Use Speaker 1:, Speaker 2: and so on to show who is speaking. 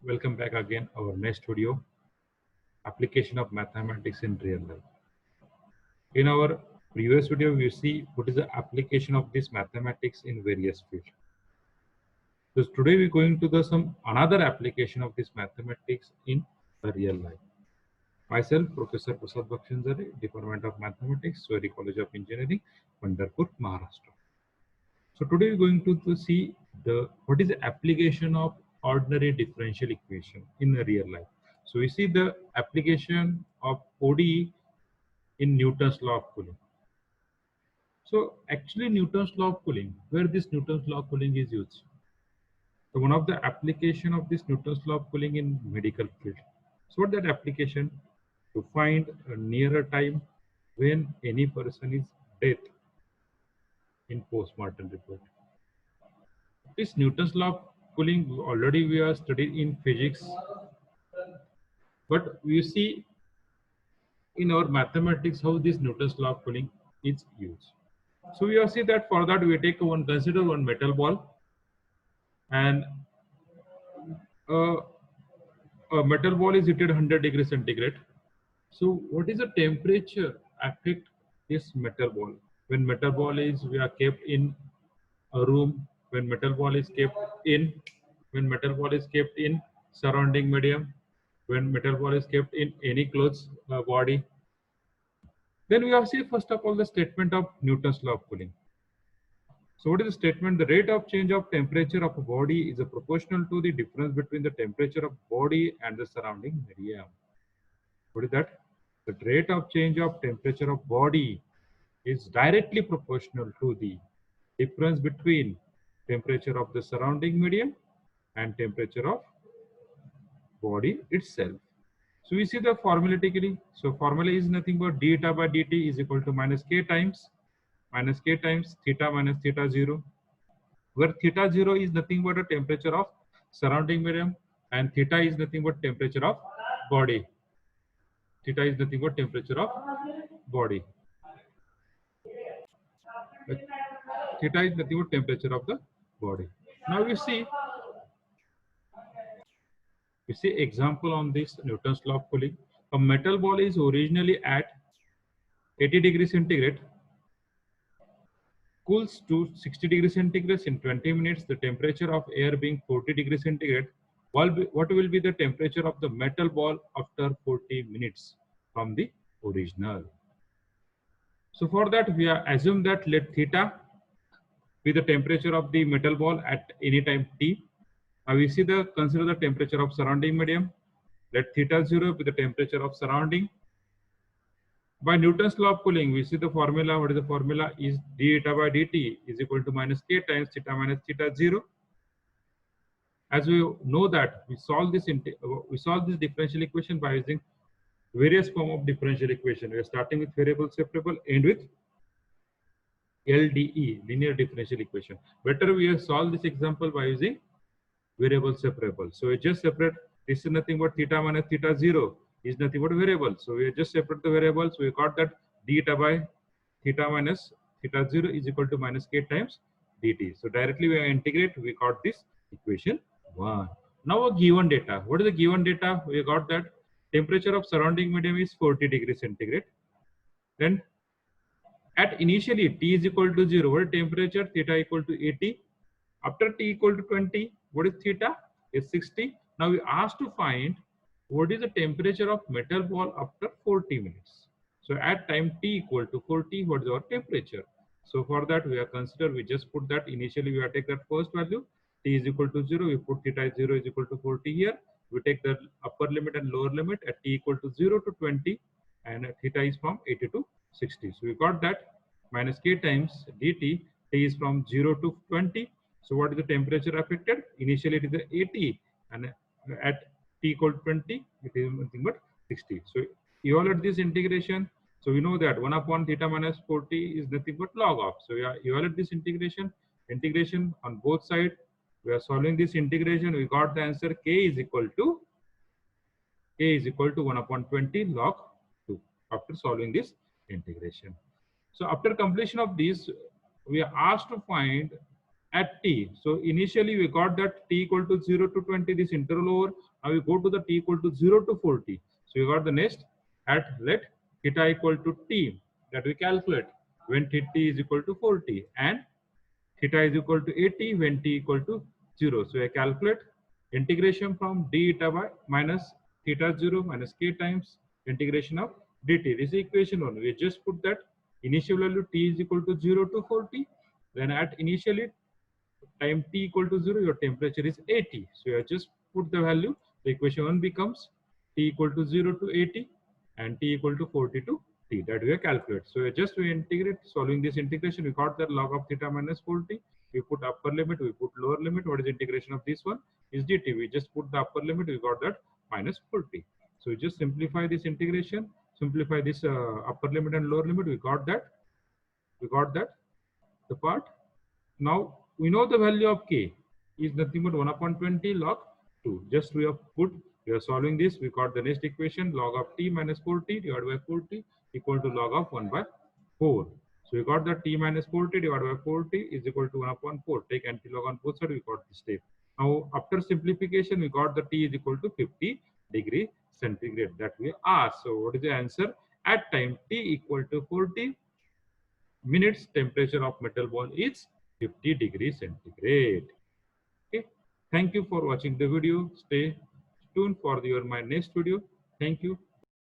Speaker 1: Welcome back again. Our next video, application of mathematics in real life. In our previous video, we see what is the application of this mathematics in various fields. So today we're going to the some another application of this mathematics in a real life. Myself, Professor Prasad Bakshanzare, Department of Mathematics, Swari College of Engineering, Pandharpur, Maharashtra. So today we're going to see what is the application of ordinary differential equation in a real life. So we see the application of ODE in Newton's law of cooling. So actually Newton's law of cooling, where this Newton's law of cooling is used. So one of the application of this Newton's law of cooling in medical field. So what that application? To find a nearer time when any person is dead in post-mortem report. This Newton's law of cooling already we are studied in physics, but we see in our mathematics how this Newton's law of cooling is used. So we see that for that we take consider one metal ball, and uh, a metal ball is heated 100 degrees centigrade. So what is the temperature affect this metal ball? When metal ball is we are kept in a room, when metal ball is kept in, when metal ball is kept in surrounding medium, when metal ball is kept in any clothes body. Then we have seen first of all the statement of Newton's law of cooling. So what is the statement? The rate of change of temperature of a body is proportional to the difference between the temperature of body and the surrounding medium. What is that? The rate of change of temperature of body is directly proportional to the difference between temperature of the surrounding medium and temperature of body itself. So we see the formulatically. So formula is nothing but d eta by dt is equal to minus k times theta minus theta 0, where theta 0 is nothing but a temperature of surrounding medium and theta is nothing but temperature of body. Theta is nothing but temperature of body. Theta is nothing but temperature of the body. Now we see example on this Newton's law of cooling. A metal ball is originally at 80 degrees centigrade, cools to 60 degrees centigrade in 20 minutes. The temperature of air being 40 degrees centigrade. What will be the temperature of the metal ball after 40 minutes from the original? So for that we are assume that let theta be the temperature of the metal ball at any time t. Now we see consider the temperature of surrounding medium. Let theta 0 be the temperature of surrounding. By Newton's law of cooling, we see the formula. What is the formula? Is d eta by dt is equal to minus k times theta minus theta 0. As we know that we solve this differential equation by using various form of differential equation. We are starting with variable separable, end with LDE, linear differential equation. Better we have solved this example by using variable separable. So we just separate, this is nothing but theta minus theta 0 is nothing but variable. So we just separate the variables. We got that d eta by theta minus theta 0 is equal to minus k times dt. So directly we integrate, we got this equation 1. Now a given data. What is the given data? We got that temperature of surrounding medium is 40 degrees centigrade. Then at initially t is equal to 0, what is temperature? Theta equal to 80. After t equal to 20, what is theta? Is 60. Now we asked to find what is the temperature of metal ball after 40 minutes. So at time t equal to 40, what is our temperature? So for that we are consider, we just put that initially we are take that first value, t is equal to 0, we put theta is 0 is equal to 40 here. We take the upper limit and lower limit at t equal to 0 to 20 and theta is from 80 to 60. So we got that minus k times dt, t is from 0 to 20. So what is the temperature affected? Initially it is 80 and at t equal to 20 it is nothing but 60. So evaluate this integration. So we know that 1 upon theta minus 40 is nothing but log of. So we are evaluate this integration on both sides. We are solving this integration. We got the answer k is equal to 1 upon 20 log 2 after solving this integration. So after completion of this, we are asked to find at t. So initially we got that t equal to 0 to 20, this interval over. Now we go to the t equal to 0 to 40. So we got the next at let theta equal to t, that we calculate when t is equal to 40 and theta is equal to 80 when t equal to 0. So I calculate integration from d eta by minus theta 0 minus k times integration of dt. This is equation 1. We just put that initial value t is equal to 0 to 40. Then at initially time t equal to 0, your temperature is 80. So you just put the value. The equation 1 becomes t equal to 0 to 80 and t equal to 40 to t, that we have calculated. So just we integrate, solving this integration, we got that log of theta minus 40. We put upper limit, we put lower limit. What is the integration of this one? Is dt. We just put the upper limit, we got that minus 40. So we just simplify this integration, simplify this upper limit and lower limit. We got that. The part. Now we know the value of k is nothing but 1 upon 20 log 2. Just we are solving this. We got the next equation, log of t minus 40 divided by 40 equal to log of 1 by 4. So we got that t minus 40 divided by 40 is equal to 1 upon 4. Take anti-log on both sides, we got this step. Now after simplification, we got the t is equal to 50 degree centigrade that we asked. So what is the answer? At time t equal to 40 minutes, temperature of metal ball is 50 degrees centigrade. Okay. Thank you for watching the video. Stay tuned for my next video. Thank you.